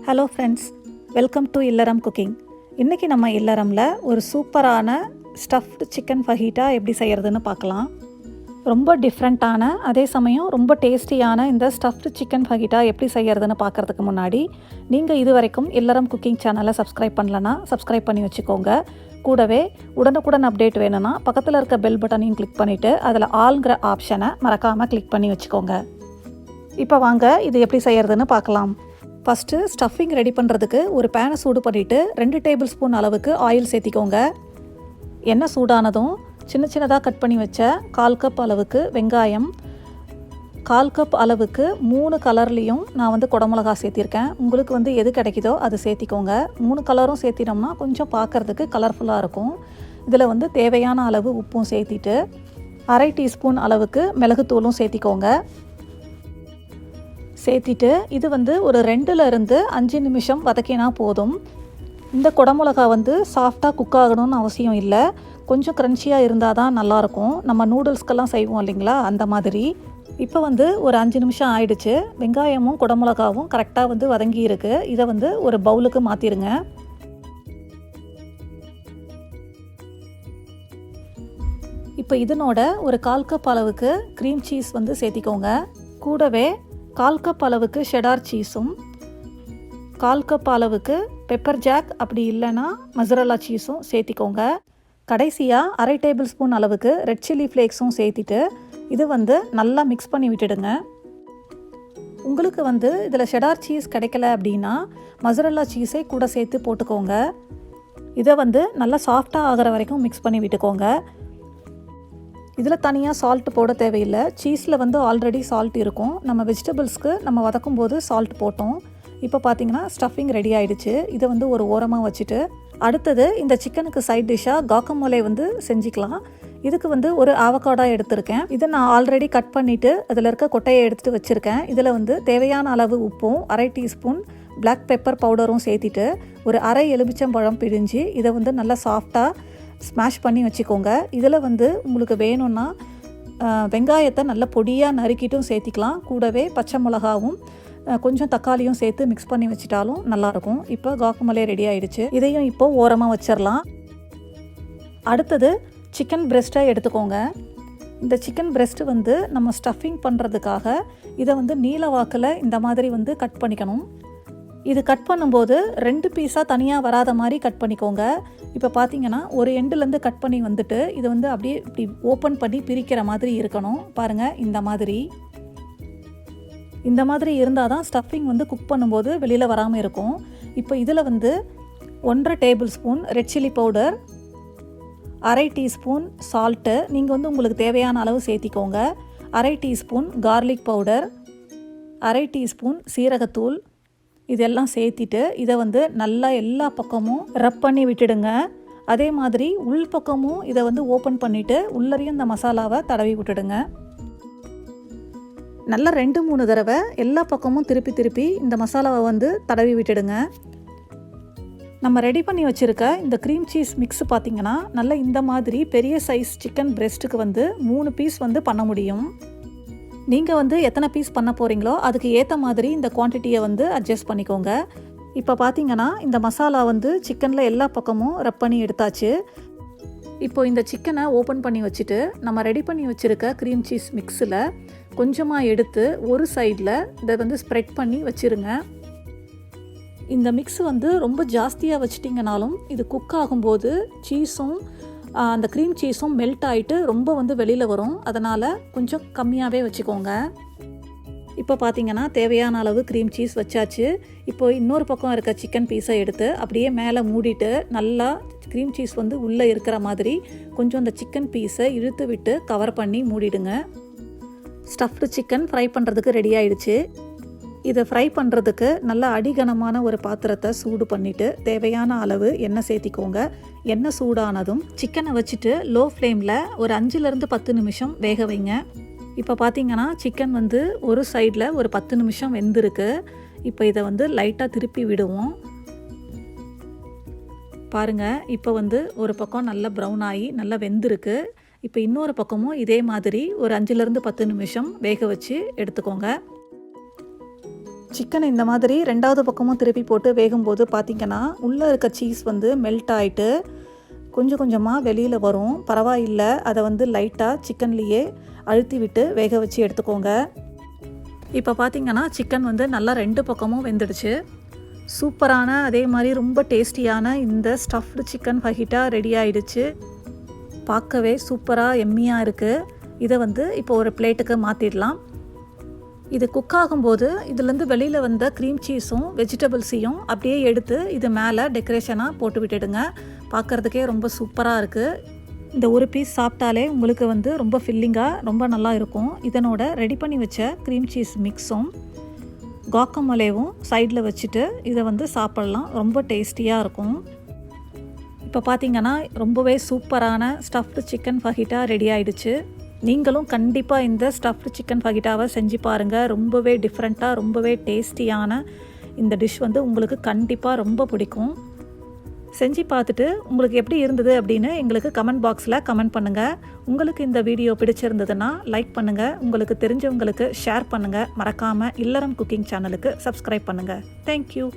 Hello friends, welcome to இல்லறம் cooking. இன்றைக்கி நம்ம இல்லறமில் ஒரு சூப்பரான ஸ்டஃப்டு சிக்கன் ஃபஹீட்டா எப்படி செய்கிறதுன்னு பார்க்கலாம். ரொம்ப டிஃப்ரெண்ட்டான அதே சமயம் ரொம்ப டேஸ்டியான இந்த ஸ்டஃப்டு சிக்கன் ஃபஹீட்டா எப்படி செய்கிறதுன்னு பார்க்குறதுக்கு முன்னாடி நீங்கள் இது வரைக்கும் இல்லறம் குக்கிங் சேனலை சப்ஸ்கிரைப் பண்ணலன்னா சப்ஸ்கிரைப் பண்ணி வச்சுக்கோங்க. கூடவே உடனுக்குடன் அப்டேட் வேணும்னா பக்கத்தில் இருக்க பெல் பட்டனையும் கிளிக் பண்ணிவிட்டு அதில் ஆல்ங்கிற ஆப்ஷனை மறக்காமல் கிளிக் பண்ணி வச்சுக்கோங்க. இப்போ வாங்க இது எப்படி செய்கிறதுன்னு பார்க்கலாம். ஃபஸ்ட்டு ஸ்டஃபிங் ரெடி பண்ணுறதுக்கு ஒரு பேனை சூடு பண்ணிவிட்டு 2 டேபிள் ஸ்பூன் அளவுக்கு ஆயில் சேர்த்திக்கோங்க. எண்ணெய் சூடானதும் சின்ன சின்னதாக கட் பண்ணி வச்ச 1/4 கப் அளவுக்கு வெங்காயம், 1/4 கப் அளவுக்கு 3 கலர்லேயும் நான் குடமிளகா சேர்த்திருக்கேன். உங்களுக்கு எது கிடைக்குதோ அது சேர்த்திக்கோங்க. 3 கலரும் சேர்த்தினோம்னா கொஞ்சம் பார்க்குறதுக்கு கலர்ஃபுல்லாக இருக்கும். இதில் தேவையான அளவு உப்பும் சேர்த்திட்டு 1/2 டீஸ்பூன் அளவுக்கு மிளகுத்தூளும் சேர்த்திக்கோங்க. சேர்த்திட்டு இது ஒரு 2லேருந்து 5 நிமிஷம் வதக்கினா போதும். இந்த குடமிளகா சாஃப்டாக குக் ஆகணும்னு அவசியம் இல்லை. கொஞ்சம் க்ரன்ச்சியாக இருந்தால் தான் நல்லாயிருக்கும். நம்ம நூடுல்ஸ்க்கெல்லாம் செய்வோம் இல்லைங்களா, அந்த மாதிரி. இப்போ ஒரு 5 நிமிஷம் ஆயிடுச்சு. வெங்காயமும் குடமிளகாவும் கரெக்டாக வதங்கி இருக்குது. இதை ஒரு பவுலுக்கு மாற்றிடுங்க. இப்போ இதனோட ஒரு 1/4 கப் அளவுக்கு க்ரீம் சீஸ் சேர்த்திக்கோங்க. கூடவே 1/4 கப் அளவுக்கு ஷெடார் சீஸும், 1/4 கப் அளவுக்கு பெப்பர் ஜாக் அப்படி இல்லைன்னா மொசரல்லா சீஸும் சேர்த்திக்கோங்க. கடைசியாக 1/2 டேபிள் ஸ்பூன் அளவுக்கு ரெட் சில்லி ஃப்ளேக்ஸும் சேர்த்திட்டு இது நல்லா மிக்ஸ் பண்ணி விட்டுடுங்க. உங்களுக்கு இதில் ஷெடார் சீஸ் கிடைக்கல அப்படின்னா மொசரல்லா சீஸை கூட சேர்த்து போட்டுக்கோங்க. இதை நல்லா சாஃப்டாக ஆகிற வரைக்கும் மிக்ஸ் பண்ணி விட்டுக்கோங்க. இதில் தனியாக சால்ட் போட தேவையில்லை. சீஸில் ஆல்ரெடி சால்ட் இருக்கும். நம்ம வெஜிடபிள்ஸ்க்கு நம்ம வதக்கும் போது சால்ட் போட்டோம். இப்போ பார்த்தீங்கன்னா ஸ்டஃபிங் ரெடி ஆகிடுச்சு. இதை ஒரு ஓரமாக வச்சுட்டு அடுத்தது இந்த சிக்கனுக்கு சைட் டிஷ்ஷாக guacamole செஞ்சுக்கலாம். இதுக்கு ஒரு ஆவக்காடா எடுத்திருக்கேன். இதை நான் ஆல்ரெடி கட் பண்ணிவிட்டு அதில் இருக்க கொட்டையை எடுத்துகிட்டு வச்சுருக்கேன். இதில் தேவையான அளவு உப்பும் 1/2 டீஸ்பூன் பிளாக் பெப்பர் பவுடரும் சேர்த்திட்டு ஒரு 1/2 எலுமிச்சம்பழம் பிழிஞ்சு இதை நல்லா சாஃப்டாக ஸ்மாஷ் பண்ணி வச்சுக்கோங்க. இதில் உங்களுக்கு வேணும்னா வெங்காயத்தை நல்லா பொடியாக நறுக்கிட்டும் சேர்த்திக்கலாம். கூடவே பச்சை மிளகாவும் கொஞ்சம் தக்காளியும் சேர்த்து மிக்ஸ் பண்ணி வச்சிட்டாலும் நல்லாயிருக்கும். இப்போ guacamole ரெடி ஆகிடுச்சு. இதையும் இப்போ ஓரமாக வச்சிடலாம். அடுத்தது சிக்கன் பிரெஸ்ட்டை எடுத்துக்கோங்க. இந்த சிக்கன் பிரெஸ்ட்டு நம்ம ஸ்டஃபிங் பண்ணுறதுக்காக இதை நீல வாக்கில் இந்த மாதிரி கட் பண்ணிக்கணும். இது கட் பண்ணும்போது 2 பீஸாக தனியாக வராத மாதிரி கட் பண்ணிக்கோங்க. இப்போ பார்த்தீங்கன்னா ஒரு எண்டுலேருந்து கட் பண்ணி இது அப்படியே இப்படி ஓப்பன் பண்ணி பிரிக்கிற மாதிரி இருக்கணும். பாருங்கள், இந்த மாதிரி இருந்தால் தான் ஸ்டஃபிங் குக் பண்ணும்போது வெளியில் வராமல் இருக்கும். இப்போ இதில் 1/2 table spoon red chilli powder, 1/2 teaspoon salt, நீங்கள் உங்களுக்கு தேவையான அளவு சேர்த்திக்கோங்க. 1/2 டீஸ்பூன் கார்லிக் பவுடர், 1/2 டீஸ்பூன் சீரகத்தூள், இதெல்லாம் சேர்த்திட்டு இதை நல்லா எல்லா பக்கமும் ரப் பண்ணி விட்டுடுங்க. அதே மாதிரி உள் பக்கமும் இதை ஓப்பன் பண்ணிவிட்டு உள்ளரையும் இந்த மசாலாவை தடவி விட்டுடுங்க. நல்லா 2-3 தடவை எல்லா பக்கமும் திருப்பி இந்த மசாலாவை தடவி விட்டுடுங்க. நம்ம ரெடி பண்ணி வச்சுருக்க இந்த க்ரீம் சீஸ் மிக்ஸ் பார்த்திங்கன்னா நல்லா இந்த மாதிரி பெரிய சைஸ் சிக்கன் பிரெஸ்ட்டுக்கு 3 பீஸ் பண்ண முடியும். நீங்கள் எத்தனை பீஸ் பண்ண போகிறீங்களோ அதுக்கு ஏற்ற மாதிரி இந்த குவான்டிட்டியை அட்ஜஸ்ட் பண்ணிக்கோங்க. இப்போ பார்த்தீங்கன்னா இந்த மசாலா சிக்கனில் எல்லா பக்கமும் ரப் பண்ணி எடுத்தாச்சு. இப்போ இந்த சிக்கனை ஓப்பன் பண்ணி வச்சுட்டு நம்ம ரெடி பண்ணி வச்சுருக்க க்ரீம் சீஸ் மிக்ஸில் கொஞ்சமாக எடுத்து ஒரு சைடில் இதை ஸ்ப்ரெட் பண்ணி வச்சுருங்க. இந்த மிக்ஸ் ரொம்ப ஜாஸ்தியாக வச்சிட்டிங்கனாலும் இது குக் ஆகும்போது சீஸும் அந்த க்ரீம் சீஸும் மெல்ட் ஆகிட்டு ரொம்ப வெளியில் வரும். அதனால் கொஞ்சம் கம்மியாகவே வச்சுக்கோங்க. இப்போ பார்த்தீங்கன்னா தேவையான அளவு க்ரீம் சீஸ் வச்சாச்சு. இப்போ இன்னொரு பக்கம் இருக்க சிக்கன் பீஸை எடுத்து அப்படியே மேலே மூடிட்டு நல்லா க்ரீம் சீஸ் உள்ளே இருக்கிற மாதிரி கொஞ்சம் அந்த சிக்கன் பீஸை இழுத்து விட்டு கவர் பண்ணி மூடிடுங்க. ஸ்டஃப்டு சிக்கன் ஃப்ரை பண்ணுறதுக்கு ரெடி ஆகிடுச்சு. இதை ஃப்ரை பண்ணுறதுக்கு நல்லா அடிகனமான ஒரு பாத்திரத்தை சூடு பண்ணிவிட்டு தேவையான அளவு எண்ணெய் சேர்த்திக்கோங்க. எண்ணெய் சூடானதும் சிக்கனை வச்சுட்டு லோ ஃப்ளேமில் ஒரு 5லேருந்து 10 நிமிஷம் வேக வைங்க. இப்போ பார்த்தீங்கன்னா சிக்கன் ஒரு சைடில் ஒரு 10 நிமிஷம் வெந்திருக்கு. இப்போ இதை லைட்டாக திருப்பி விடுவோம். பாருங்கள், இப்போ ஒரு பக்கம் நல்லா ப்ரௌன் ஆகி நல்லா வெந்திருக்கு. இப்போ இன்னொரு பக்கமும் இதே மாதிரி ஒரு 5லேருந்து 10 நிமிஷம் வேக வச்சு எடுத்துக்கோங்க. சிக்கனை இந்த மாதிரி ரெண்டாவது பக்கமும் திருப்பி போட்டு வேகும்போது பார்த்திங்கன்னா உள்ளே இருக்க சீஸ் வந்து மெல்ட் ஆகிட்டு கொஞ்சம் கொஞ்சமாக வெளியில் வரும். பரவாயில்லை, அதை வந்து லைட்டாக சிக்கன்லேயே அழுத்தி விட்டு வேக வச்சு எடுத்துக்கோங்க. இப்போ பார்த்திங்கன்னா சிக்கன் வந்து நல்லா 2 பக்கமும் வெந்துடுச்சு. சூப்பரான அதே மாதிரி ரொம்ப டேஸ்டியான இந்த ஸ்டஃப்டு சிக்கன் ஃபஜிட்டா ரெடி ஆகிடுச்சு. பார்க்கவே சூப்பராக எம்மியாக இருக்குது. இதை வந்து இப்போ ஒரு பிளேட்டுக்கு மாற்றிடலாம். இது குக் ஆகும்போது இதுலேருந்து வெளியில் வந்த க்ரீம் சீஸும் வெஜிடபிள்ஸையும் அப்படியே எடுத்து இது மேலே டெக்கரேஷனாக போட்டு விட்டுடுங்க. பார்க்குறதுக்கே ரொம்ப சூப்பராக இருக்குது. இந்த ஒரு பீஸ் சாப்பிட்டாலே உங்களுக்கு வந்து ரொம்ப ஃபில்லிங்காக ரொம்ப நல்லா இருக்கும். இதனோட ரெடி பண்ணி வச்ச க்ரீம் சீஸ் மிக்ஸும் guacamoleவும் சைடில் வச்சுட்டு இதை வந்து சாப்பிட்லாம். ரொம்ப டேஸ்டியாக இருக்கும். இப்போ பார்த்திங்கன்னா ரொம்பவே சூப்பரான ஸ்டஃப்டு சிக்கன் ஃபஜிட்டா ரெடி ஆகிடுச்சு. நீங்களும் கண்டிப்பாக இந்த ஸ்டஃப்டு சிக்கன் ஃபஜிட்டாவை செஞ்சு பாருங்கள். ரொம்பவே டிஃப்ரெண்ட்டாக ரொம்பவே டேஸ்டியான இந்த டிஷ் வந்து உங்களுக்கு கண்டிப்பாக ரொம்ப பிடிக்கும். செஞ்சு பார்த்துட்டு உங்களுக்கு எப்படி இருந்தது அப்படின்னு எங்களுக்கு கமெண்ட் பாக்ஸில் கமெண்ட் பண்ணுங்கள். உங்களுக்கு இந்த வீடியோ பிடிச்சிருந்ததுன்னா லைக் பண்ணுங்கள். உங்களுக்கு தெரிஞ்சவங்களுக்கு ஷேர் பண்ணுங்கள். மறக்காமல் இல்லறம் குக்கிங் சேனலுக்கு சப்ஸ்கிரைப் பண்ணுங்கள். தேங்க்யூ.